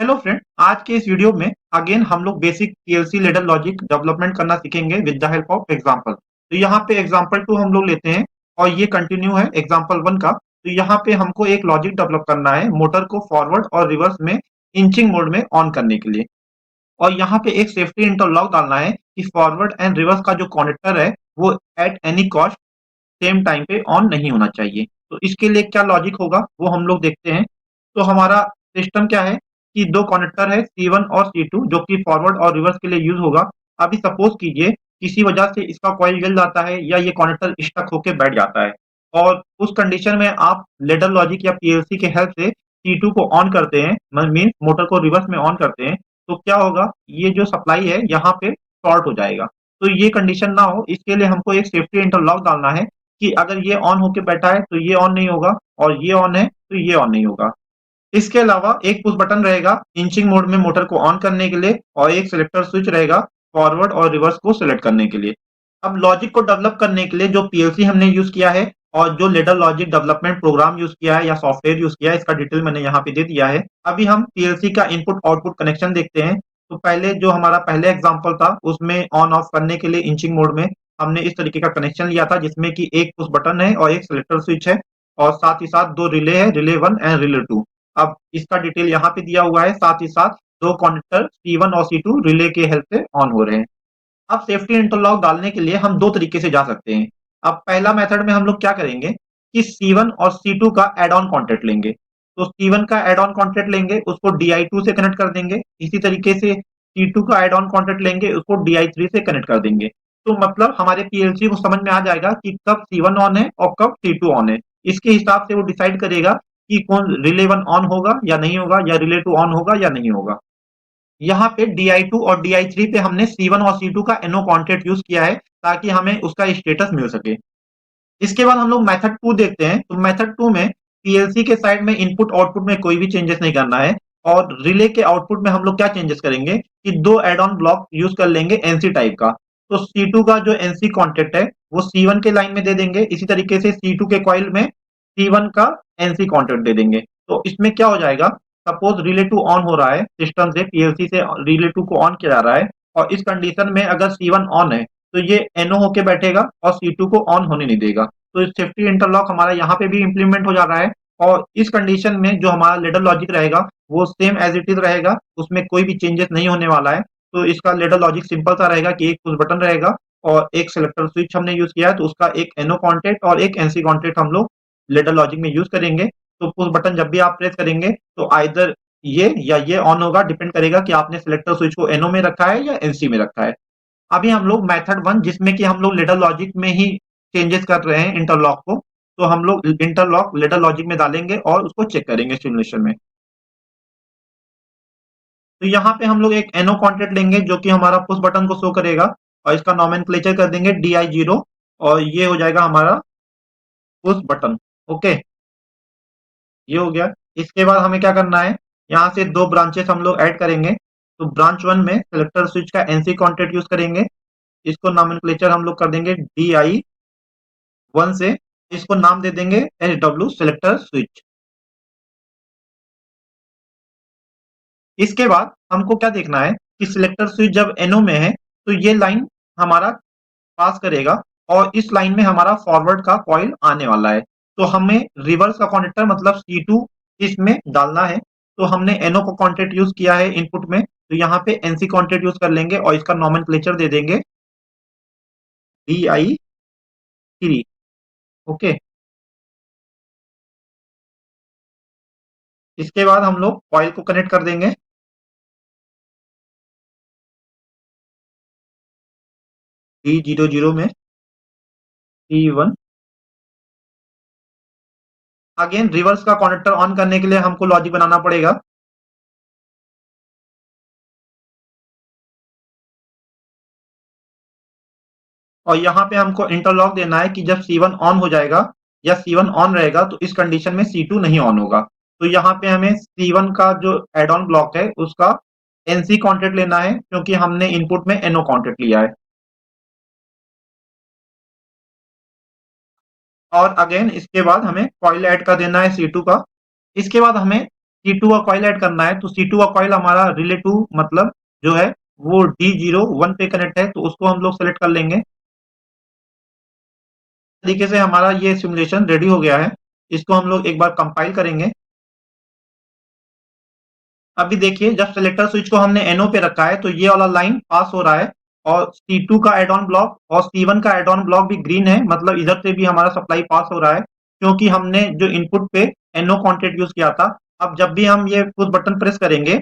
Hello friend, आज के इस वीडियो में अगेन हम लोग basic PLC ladder logic development करना सीखेंगे with the help of example. तो यहाँ पे एग्जांपल 2 हम लोग लेते हैं और ये कंटिन्यू है एग्जांपल 1 का। तो यहाँ पे हमको एक लॉजिक डेवलप करना है मोटर को फॉरवर्ड और रिवर्स में इंचिंग मोड में ऑन करने के लिए। और यहाँ पे एक सेफ्टी इंटरलॉक डालना है कि फॉरवर्ड एंड रिवर्स का जो कॉन्डक्टर है वो at any cost same time पे ऑन नहीं होना चाहिए। तो इसके लिए क्या लॉजिक होगा वो हम लोग देखते हैं। तो हमारा सिस्टम क्या है कि दो कनेक्टर है C1 और C2 जो कि फॉरवर्ड और रिवर्स के लिए यूज होगा। अभी सपोज कीजिए किसी वजह से इसका कॉइल जल जाता है या ये कनेक्टर स्टक होके बैठ जाता है और उस कंडीशन में आप लेडर लॉजिक या पीएलसी के हेल्प से C2 को ऑन करते हैं, मीन मोटर को रिवर्स में ऑन करते हैं। तो क्या होगा, ये जो सप्लाई है यहाँ पे शॉर्ट हो जाएगा। तो ये कंडीशन ना हो इसके लिए हमको एक सेफ्टी इंटरलॉक डालना है कि अगर ये ऑन होके बैठा है तो ये ऑन नहीं होगा और ये ऑन है तो ये ऑन नहीं होगा। इसके अलावा एक पुश बटन रहेगा इंचिंग मोड में मोटर को ऑन करने के लिए और एक सिलेक्टर स्विच रहेगा फॉरवर्ड और रिवर्स को सिलेक्ट करने के लिए। अब लॉजिक को डेवलप करने के लिए जो पीएलसी हमने यूज किया है और जो ladder logic development program use किया है या सॉफ्टवेयर यूज किया है इसका डिटेल मैंने यहाँ पे दे दिया है। अभी हम पीएलसी का इनपुट आउटपुट कनेक्शन देखते हैं। तो पहले जो हमारा पहले एग्जांपल था उसमें ऑन ऑफ करने के लिए इंचिंग मोड में हमने इस तरीके का कनेक्शन लिया था जिसमें कि एक पुश बटन है और एक सिलेक्टर स्विच है और साथ ही साथ दो रिले है, रिले 1 एंड रिले 2। अब इसका डिटेल यहाँ पे दिया हुआ है, साथ ही साथ दो कनेक्टर C1 और C2 रिले के हेल्प से ऑन हो रहे हैं। अब सेफ्टी इंटरलॉक डालने के लिए हम दो तरीके से जा सकते हैं। अब पहला मेथड में हम लोग क्या करेंगे कि C1 और C2 का एड ऑन कॉन्टेक्ट लेंगे। तो C1 का एड ऑन कॉन्टेक्ट लेंगे उसको DI2 से कनेक्ट कर देंगे। इसी तरीके से C2 का एड ऑन कॉन्टेक्ट लेंगे उसको DI3 से कनेक्ट कर देंगे। तो मतलब हमारे पीएलसी को समझ में आ जाएगा कि कब C1 ऑन है और कब C2 ऑन है। इसके हिसाब से वो डिसाइड करेगा कि कौन रिले 1 ऑन होगा या नहीं होगा या रिले 2 ऑन होगा या नहीं होगा। यहाँ पे DI2 और DI3 पे हमने C1 और C2 का NO कॉन्टेक्ट यूज किया है ताकि हमें उसका स्टेटस मिल सके। इसके बाद हम लोग मेथड 2 देखते हैं। तो मेथड 2 में पीएलसी के साइड में इनपुट आउटपुट में कोई भी चेंजेस नहीं करना है और रिले के आउटपुट में हम लोग क्या चेंजेस करेंगे कि दो एड ऑन ब्लॉक यूज कर लेंगे एनसी टाइप का। तो C2 का जो एनसी कॉन्टेक्ट है वो C1 के लाइन में दे देंगे। इसी तरीके से C2 के कॉइल में C1 का एनसी कॉन्टेक्ट दे देंगे। तो इसमें क्या हो जाएगा, सपोज रिले 2 ऑन हो रहा है, सिस्टम से पीएलसी से रिले 2 को ऑन किया जा रहा है और इस कंडीशन में अगर C1 ऑन है तो ये एनओ होके बैठेगा और C2 को ऑन होने नहीं देगा। तो सेफ्टी इंटरलॉक हमारा यहाँ पे भी इंप्लीमेंट हो जा रहा है और इस कंडीशन में जो हमारा लेडर लॉजिक रहेगा वो सेम एज इट इज रहेगा, उसमें कोई भी चेंजेस नहीं होने वाला है। तो इसका लेडर लॉजिक सिंपल सा रहेगा कि एक पुश बटन रहेगा और एक सिलेक्टर स्विच हमने यूज किया है तो उसका एक एनओ कॉन्टेक्ट और एक एनसी कॉन्टेक्ट हम लोग लेडर लॉजिक में यूज करेंगे। तो पुश बटन जब भी आप प्रेस करेंगे तो आइदर ये या ये ऑन होगा, डिपेंड करेगा कि आपने सिलेक्टर स्विच को एनओ में रखा है या एनसी में रखा है। अभी हम लोग मेथड 1 जिसमें कि हम लोग लेडर लॉजिक में ही चेंजेस कर रहे हैं इंटरलॉक को, तो हम लोग इंटरलॉक लेडर लॉजिक में डालेंगे और उसको चेक करेंगे सिमुलेशन में। तो यहाँ पे हम लोग एक एनो कॉन्टेक्ट लेंगे जो कि हमारा पुश बटन को शो करेगा और इसका नॉमेनक्लेचर कर देंगे DI0 और ये हो जाएगा हमारा पुश बटन। ओके, ये हो गया। इसके बाद हमें क्या करना है, यहाँ से दो ब्रांचेस हम लोग ऐड करेंगे। तो ब्रांच 1 में सिलेक्टर स्विच का एनसी कॉन्टेक्ट यूज करेंगे। इसको नॉमेनक्लेचर हम लोग कर देंगे DI1 से, इसको नाम दे देंगे SW सिलेक्टर स्विच। इसके बाद हमको क्या देखना है कि सिलेक्टर स्विच जब एनओ में है तो ये लाइन हमारा पास करेगा और इस लाइन में हमारा फॉरवर्ड का कॉइल आने वाला है। तो हमें रिवर्स का कॉन्टेक्टर मतलब C2 इसमें डालना है। तो हमने एनओ को कॉन्टेक्ट यूज किया है इनपुट में, तो यहाँ पे एनसी कॉन्टेक्ट यूज कर लेंगे और इसका नॉमेनक्लेचर दे देंगे DI3। ओके, इसके बाद हम लोग कॉइल को कनेक्ट कर देंगे D00 में C1। अगेन रिवर्स का कनेक्टर ऑन करने के लिए हमको लॉजिक बनाना पड़ेगा। और यहाँ पे हमको इंटरलॉक देना है कि जब C1 ऑन हो जाएगा या C1 ऑन रहेगा तो इस कंडीशन में C2 नहीं ऑन होगा। तो यहाँ पे हमें C1 का जो एड ऑन ब्लॉक है उसका NC कॉन्टेक्ट लेना है क्योंकि हमने इनपुट में NO कॉन्टेक्ट लिया है। और अगेन इसके बाद हमें कॉइल ऐड कर देना है C2 का। इसके बाद हमें C2 का कॉइल ऐड करना है, तो C2 का कॉइल हमारा रिले टू मतलब जो है वो D01 पे कनेक्ट है, तो उसको हम लोग सेलेक्ट कर लेंगे। तरीके से हमारा ये सिमुलेशन रेडी हो गया है। इसको हम लोग एक बार कंपाइल करेंगे। अभी देखिए, जब सिलेक्टर स्विच को हमने NO पे रखा है तो ये वाला लाइन पास हो रहा है और C2 का एड ऑन ब्लॉक और C1 का एड ऑन ब्लॉक भी ग्रीन है, मतलब इधर से भी हमारा सप्लाई पास हो रहा है, क्योंकि हमने जो इनपुट पे NO कॉन्टेक्ट यूज किया था। अब जब भी हम ये पुश बटन प्रेस करेंगे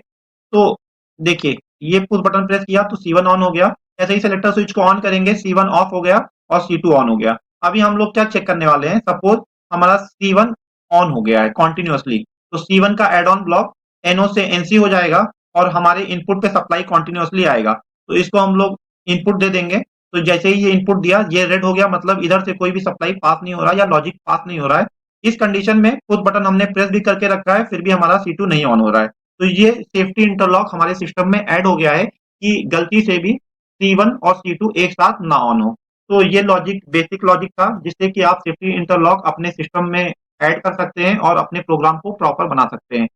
तो देखिए, ये पुश बटन प्रेस किया तो C1 ऑन हो गया। ऐसे ही सिलेक्टर स्विच को ऑन करेंगे, C1 ऑफ हो गया और C2 ऑन हो गया। अभी हम लोग क्या चेक करने वाले हैं, सपोज हमारा C1 ऑन हो गया है कॉन्टिन्यूअसली, तो C1 का एड ऑन ब्लॉक NO से NC हो जाएगा और हमारे इनपुट पे सप्लाई कॉन्टिन्यूअसली आएगा। तो इसको हम लोग इनपुट दे देंगे। तो जैसे ही ये इनपुट दिया, ये रेड हो गया, मतलब इधर से कोई भी सप्लाई पास नहीं हो रहा या लॉजिक पास नहीं हो रहा है। इस कंडीशन में पुश बटन हमने प्रेस भी करके रखा है, फिर भी हमारा C2 नहीं ऑन हो रहा है। तो ये सेफ्टी इंटरलॉक हमारे सिस्टम में ऐड हो गया है कि गलती से भी C1 और C2 एक साथ ना ऑन हो। तो ये लॉजिक बेसिक लॉजिक था, जिससे कि आप सेफ्टी इंटरलॉक अपने सिस्टम में ऐड कर सकते हैं और अपने प्रोग्राम को प्रॉपर बना सकते हैं।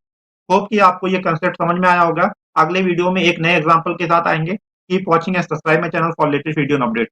होप कि आपको ये कंसेप्ट समझ में आया होगा। अगले वीडियो में एक नए एग्जांपल के साथ आएंगे। Keep watching and subscribe my channel for latest video and update.